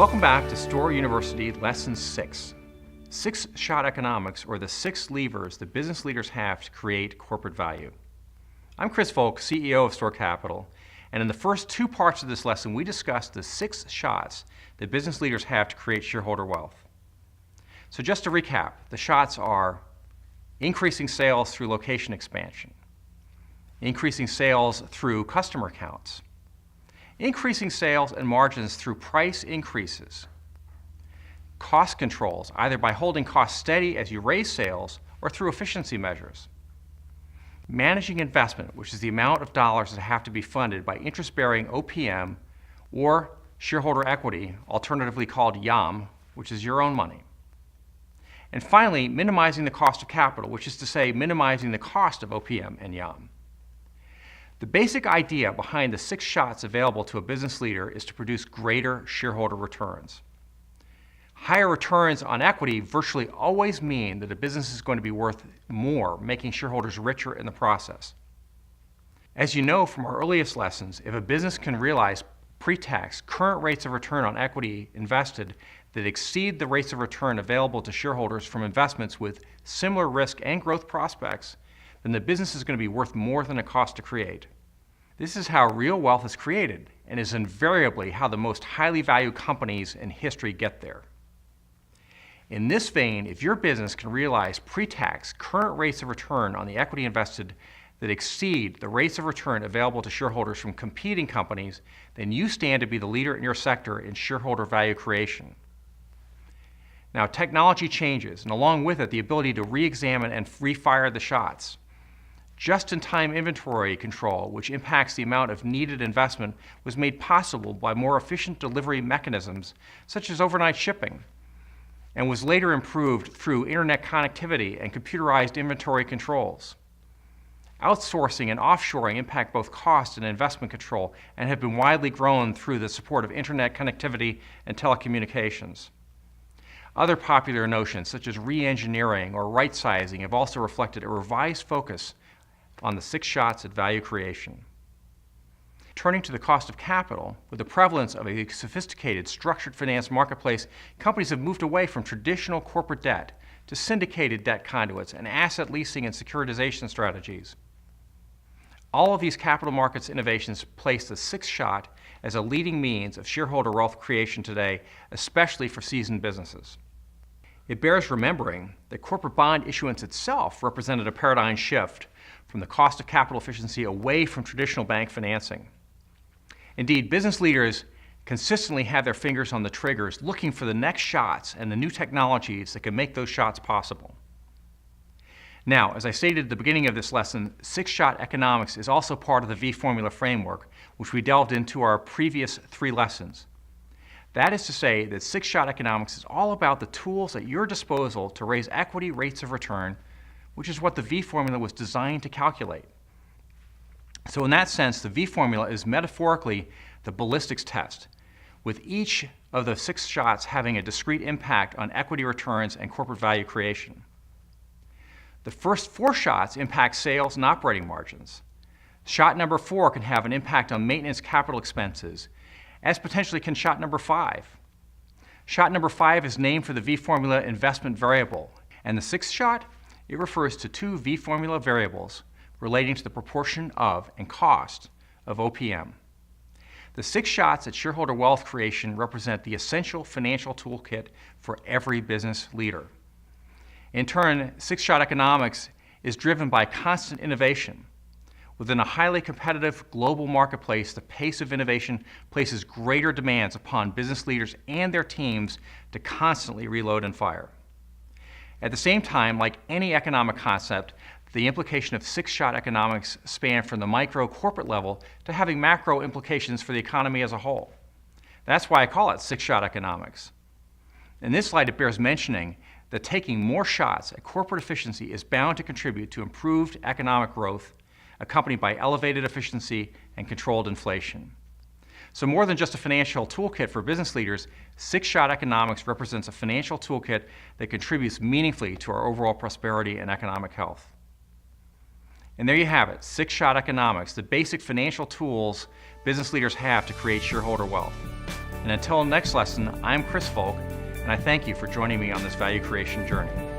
Welcome back to Story University Lesson 6, Six-Shot Economics, or the 6 levers that business leaders have to create corporate value. I'm Chris Volk, CEO of Store Capital, and in the first 2 parts of this lesson, we discussed the 6 shots that business leaders have to create shareholder wealth. So just to recap, the shots are increasing sales through location expansion, increasing sales through customer counts, increasing sales and margins through price increases, cost controls, either by holding costs steady as you raise sales or through efficiency measures, managing investment, which is the amount of dollars that have to be funded by interest-bearing OPM or shareholder equity, alternatively called YAM, which is your own money. And finally, minimizing the cost of capital, which is to say minimizing the cost of OPM and YAM. The basic idea behind the 6 shots available to a business leader is to produce greater shareholder returns. Higher returns on equity virtually always mean that a business is going to be worth more, making shareholders richer in the process. As you know from our earliest lessons, if a business can realize pre-tax current rates of return on equity invested that exceed the rates of return available to shareholders from investments with similar risk and growth prospects, then the business is going to be worth more than it costs to create. This is how real wealth is created and is invariably how the most highly valued companies in history get there. In this vein, if your business can realize pre-tax current rates of return on the equity invested that exceed the rates of return available to shareholders from competing companies, then you stand to be the leader in your sector in shareholder value creation. Now, technology changes, and along with it, the ability to re-examine and refire the shots. Just-in-time inventory control, which impacts the amount of needed investment, was made possible by more efficient delivery mechanisms, such as overnight shipping, and was later improved through internet connectivity and computerized inventory controls. Outsourcing and offshoring impact both cost and investment control and have been widely grown through the support of internet connectivity and telecommunications. Other popular notions, such as re-engineering or right-sizing, have also reflected a revised focus on the 6 shots at value creation. Turning to the cost of capital, with the prevalence of a sophisticated structured finance marketplace, companies have moved away from traditional corporate debt to syndicated debt conduits and asset leasing and securitization strategies. All of these capital markets innovations place the 6 shot as a leading means of shareholder wealth creation today, especially for seasoned businesses. It bears remembering that corporate bond issuance itself represented a paradigm shift from the cost of capital efficiency away from traditional bank financing. Indeed, business leaders consistently have their fingers on the triggers, looking for the next shots and the new technologies that can make those shots possible. Now, as I stated at the beginning of this lesson, 6-shot economics is also part of the V-formula framework, which we delved into our previous 3 lessons. That is to say that 6-shot economics is all about the tools at your disposal to raise equity rates of return, which is what the V-formula was designed to calculate. So in that sense, the V-formula is metaphorically the Ballistics Test, with each of the 6 shots having a discrete impact on equity returns and corporate value creation. The first 4 shots impact sales and operating margins. Shot number 4 can have an impact on maintenance capital expenses, as potentially can shot number 5. Shot number 5 is named for the V-formula investment variable, and the 6th shot, it refers to 2 V-formula variables relating to the proportion of and cost of OPM. The 6 shots at shareholder wealth creation represent the essential financial toolkit for every business leader. In turn, 6-shot economics is driven by constant innovation. Within a highly competitive global marketplace, the pace of innovation places greater demands upon business leaders and their teams to constantly reload and fire. At the same time, like any economic concept, the implication of 6-shot economics span from the micro corporate level to having macro implications for the economy as a whole. That's why I call it 6-shot economics. In this light, it bears mentioning that taking more shots at corporate efficiency is bound to contribute to improved economic growth, accompanied by elevated efficiency and controlled inflation. So more than just a financial toolkit for business leaders, 6-shot economics represents a financial toolkit that contributes meaningfully to our overall prosperity and economic health. And there you have it, 6-shot economics, the basic financial tools business leaders have to create shareholder wealth. And until next lesson, I'm Chris Volk, and I thank you for joining me on this value creation journey.